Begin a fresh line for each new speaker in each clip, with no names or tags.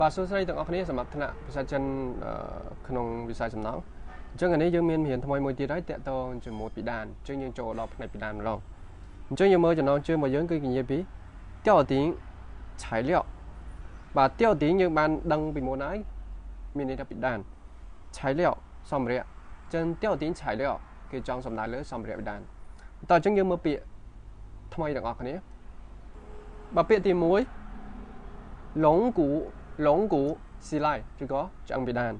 បាទសួស្តីទាំងអស់គ្នាសម្រាប់ថ្នាក់ភាសាចិនក្នុងវិស័យសំណង់អញ្ចឹងថ្ងៃនេះយើងមានមេរៀនថ្មីមួយទៀតហើយតាក់ទងជាមួយពីដានអញ្ចឹងយើងចូលដល់ផ្នែកពីដានម្ដងអញ្ចឹងយើងមើលចំណងជើងរបស់យើងគឺនិយាយពី吊顶材料បាទ吊顶យើងបានដឹងពីមុនហើយមានន័យថាពីដាន材料សម្ភារៈអញ្ចឹង吊顶材料គេចង់សំដៅលើសម្ភារៈពីដានតោះអញ្ចឹងយើងមើលពាក្យថ្មីទាំងអស់គ្នាបាទពាក្យទី1龙骨系赖ឬក៏ឆ្អឹងពីដាន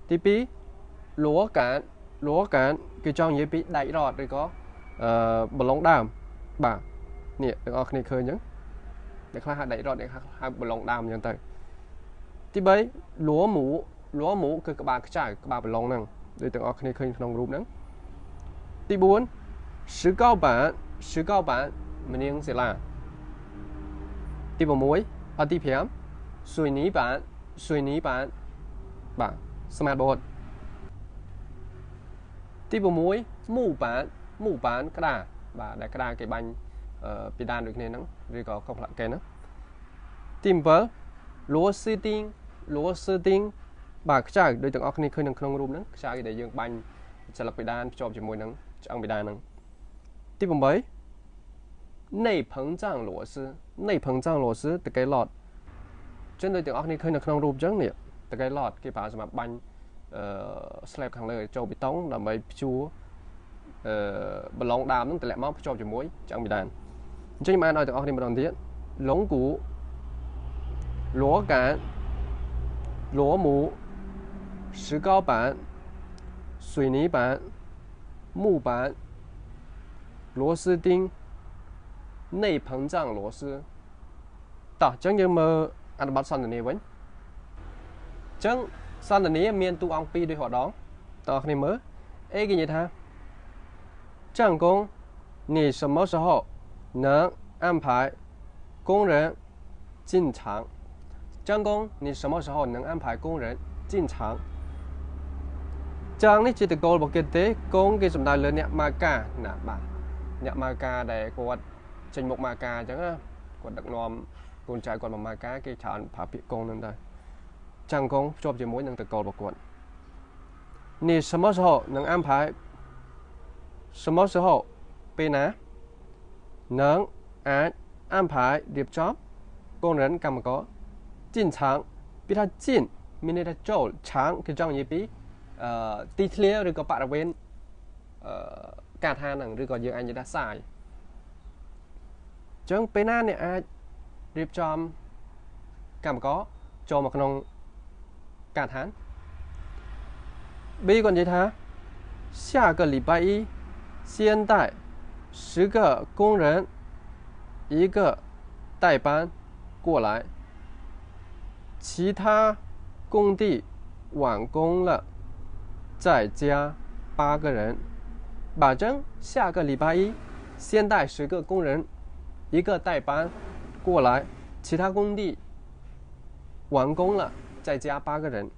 ទី2លួកានគឺចង់និយាយពីដែករ៉តឬក៏បឡុងដើមបាទនេះទាំងអស់គ្នាឃើញអញ្ចឹងអ្នកខ្លះហៅដែករ៉តអ្នកខ្លះហៅបឡុងដើមអញ្ចឹងទៅទី3លួមូគឺក្បាលខ្ចៅក្បាលបឡុងហ្នឹងដូចទាំងអស់គ្នាឃើញក្នុងរូបហ្នឹងទី4石膏板មនាងសិលាទី6ទី5水泥板បាទស្មាតបូតទី6មូបានក្តារបាទដែលក្តារគេបាញ់ពីដានដូចគ្នាហ្នឹងឬក៏កុំផ្លាក់គេហ្នឹងទី7លួស៊ឺទីងបាទខ្ចៅដូចទាំងអស់គ្នាឃើញនៅក្នុងរូបហ្នឹងខ្ចៅដែលយើងបាញ់ចលឹកពីដានភ្ជាប់ជាមួយនឹងឆ្អឹងពីដានហ្នឹងទី8内膨胀螺丝តកែឡតចឹងដូចទាំងអស់គ្នាឃើញនៅក្នុងរូបចឹងនេះតកែឡតគេប្រើសម្រាប់បាញ់slab ខាងលើចូលបេតុងដើម្បីព្យួរបឡុងដើមហ្នឹងតម្លាក់មកភ្ជាប់ជាមួយឆ្អឹងពីដានអញ្ចឹងខ្ញុំអានឲ្យទាំងអស់គ្នាម្ដងទៀត龙骨螺杆螺母石膏板水泥板木板螺丝钉内膨胀螺丝តោះអញ្ចឹងយើងមើលអត្ថបទសន្ទនាវិញអញ្ចឹងសន្ទនាមានតួអង្គ2ដូចរដងតើគ្នាមើលអេគេនិយាយថា张工你什么时候能安排工人进厂张工你什么时候能安排工人进厂张នេះជាតកូលរបស់គេទេកងគេសំដៅលើអ្នកម៉ាកាណាបាទអ្នកម៉ាកាដែលគាត់ចេញមុខម៉ាកាអញ្ចឹងណាគាត់ដឹកនាំកូនចៅគាត់មកម៉ាកាគេច្រើនប្រើពាក្យកងនឹងដែរចាំងកងភ្ជាប់ជាមួយនឹងតកូលរបស់គាត់你什么时候能安排什么时候ពេលណានឹងអាច安排រៀបចំកូនរ៉ិនកម្មករ进厂ពីថា进មានន័យថាចូលឆាងគឺចង់និយាយពីទីធ្លាឬក៏បរិវេណការដ្ឋានហ្នឹងឬក៏យើងអាចនិយាយថាសាយអញ្ចឹងពេលណាអ្នកអាចរៀបចំកម្មករចូលមកក្នុងការដ្ឋាន B គាត់និយាយថា下个礼拜一先带10个工人一个代班过来其他工地完工了再加8个人保证下个礼拜一先带10个工人一个代班过来其他工地完工了再加8个人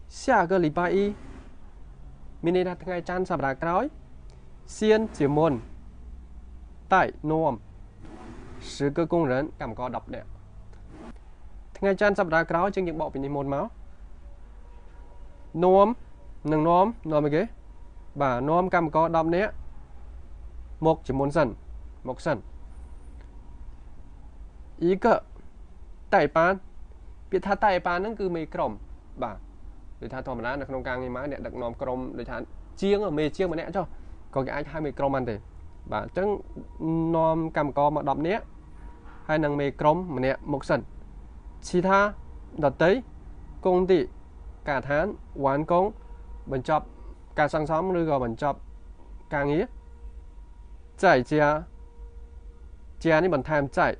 下个礼拜一មានន័យថាថ្ងៃច័ន្ទសប្តាហ៍ក្រោយសៀនជាមុនតែនាំ10个工人កម្មករ10នាក់ថ្ងៃច័ន្ទសប្តាហ៍ក្រោយជាងយើងបកពីនេះមុនមកនាំនឹងនាំអីគេបាទនាំកម្មករ10នាក់មកជាមុនសិនមកសិន一个代班ពាក្យថាតែបានហ្នឹងគឺមេក្រុមបាទដូចថាធម្មតានៅក្នុងការងារម៉ៅអ្នកដឹកនាំក្រុមដូចថាជាងមេជាងម្នាក់ចុះក៏គេអាចហៅមេក្រុមបានទេបាទអញ្ចឹងនាំកម្មករមក10នាក់ហើយនឹងមេក្រុមម្នាក់មកសិនឈីថាដតីកងទីការដ្ឋានវ៉ានកងបញ្ចប់ការសង្សំឬក៏បញ្ចប់ការងារចែកជានេះបន្ថែមចែក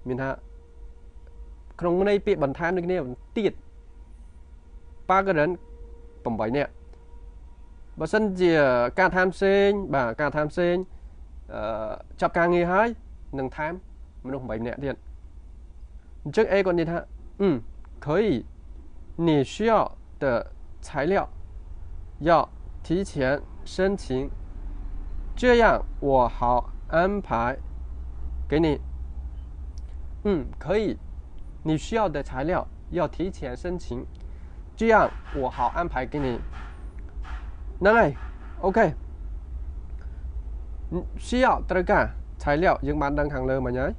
មានថាក្នុងន័យពាក្យបន្ថែមដូចគ្នាទៀតប៉ាករិន8នាក់បើសិនជាការឋានផ្សេងបាទការឋានផ្សេងចាប់ការងារហើយនឹងថែមមនុស្ស8នាក់ទៀតអញ្ចឹងអេគាត់និយាយថា可以你需要的材料要提前申请这样我好安排给你可以你需要的材料要提前申请，这样我好安排给你。ហ្នឹងហើយ OK 需要ត្រូវការ材料យើងបានដឹងខាងលើមិញហើយ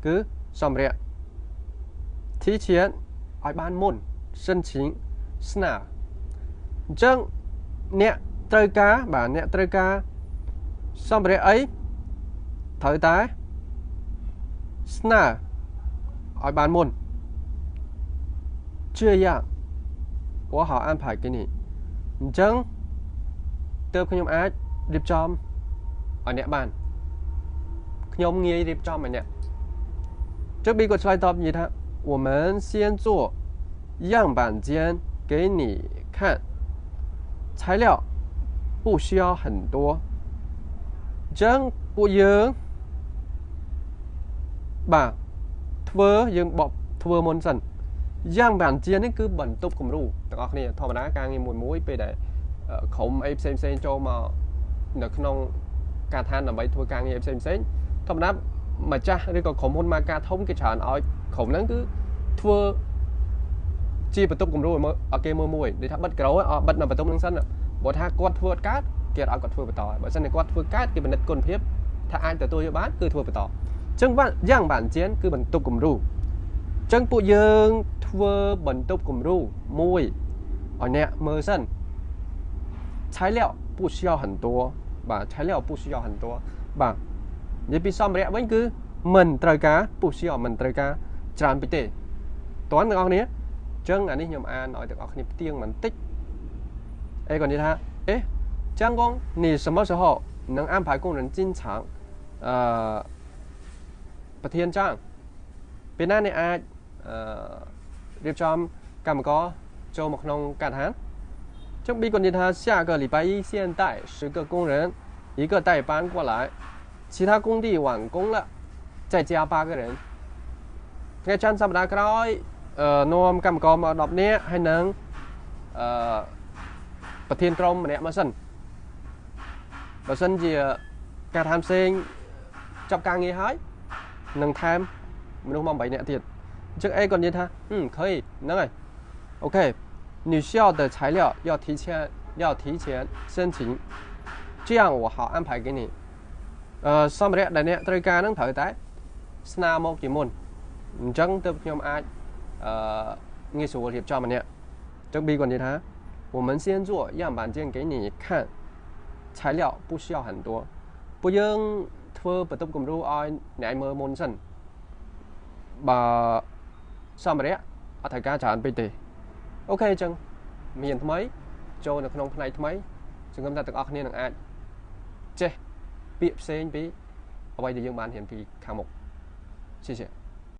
គឺសម្ភារៈ提前ឲ្យបានមុន申请ស្នើអញ្ចឹងអ្នកត្រូវការបាទអ្នកត្រូវការសម្ភារៈអីត្រូវតែស្នើឲ្យបានមុន这样我好安排给你អញ្ចឹងទើបខ្ញុំអាចរៀបចំឲ្យអ្នកបានខ្ញុំងាយរៀបចំឲ្យអ្នកចុះ B គាត់ឆ្លើយតបនិយាយថា我们先做样板间给你看材料不需要很多អញ្ចឹងពួកយើងបាទធ្វើយើងបកធ្វើមុនសិនយ៉ាងបានជានេះគឺបន្ទប់គំរូទាំងអស់គ្នាធម្មតាការងារមួយពេលដែលក្រុមអីផ្សេងចូលមកនៅក្នុងការឋានដើម្បីធ្វើការងារផ្សេងធម្មតាម្ចាស់ឬក៏ក្រុមហ៊ុនមកការធំគេច្រើនឲ្យក្រុមហ្នឹងគឺធ្វើជាបន្ទប់គំរូឲ្យគេមើលមួយដូចថាបិទក្រូបិទនៅបន្ទប់ហ្នឹងសិនបើថាគាត់ធ្វើអត់កើតគេឲ្យគាត់ធ្វើបន្តបើមិនគាត់ធ្វើកើតគេពិនិត្យគុណភាពថាអាចទទួលយកបានគឺធ្វើបន្តអញ្ចឹងបាទយ៉ាងបានជាគឺបន្ទប់គំរូអញ្ចឹងពួកយើងធ្វើបន្ទប់គំរូមួយឲ្យអ្នកមើលសិន材料不需要很多បាទ材料不需要很多បាទនិយាយពីសម្ភារៈវិញគឺមិនត្រូវការ不需要មិនត្រូវការច្រើនពេកទេតើអ្នកនរគ្នាអញ្ចឹងអានេះខ្ញុំអានឲ្យទាំងអស់គ្នាផ្ទៀងបន្តិចអីគាត់និយាយថាអេ张工你什么时候能安排工人进场ประเทียนจ้างពេលណាអ្នកអាចរៀបចំកម្មករចូលមកក្នុងការដ្ឋានចុះ B គាត់និយាយថា下个礼拜一现带10个工人一个代班过来其他工地完工了再加8个人ថ្ងៃច័ន្ទសប្តាហ៍ក្រោយនាំកម្មករមក10នាក់ហើយនឹងប្រធានក្រុមម្នាក់មកសិនបើសិនជាការឋានផ្សេងចាប់ការងារហើយនឹងថែមមនុស្សមក8នាក់ទៀតអញ្ចឹងអេគាត់និយាយថា可以ហ្នឹងហើយអូខេ你需要的材料要提前申请这样我好安排给你សម្ភារៈដែលអ្នកត្រូវការហ្នឹងត្រូវតែស្នើមកជាមុនអញ្ចឹងទើបខ្ញុំអាចងាយស្រួលរៀបចំម្នាក់អញ្ចឹង B គាត់និយាយថា我们先做样板间给你看材料不需要很多ពួកយើងធ្វើបន្ទប់គំរូឲ្យអ្នកមើលមុនសិនបើសម្ភារៈអត់ត្រូវការច្រើនពេកទេអូខេអញ្ចឹងមានថ្មីចូលនៅក្នុងផ្នែកថ្មីសង្ឃឹមថាទាំងអស់គ្នានឹងអាចចេះពាក្យផ្សេងពីអ្វីដែលយើងបានរៀនពីខាងមុខ谢谢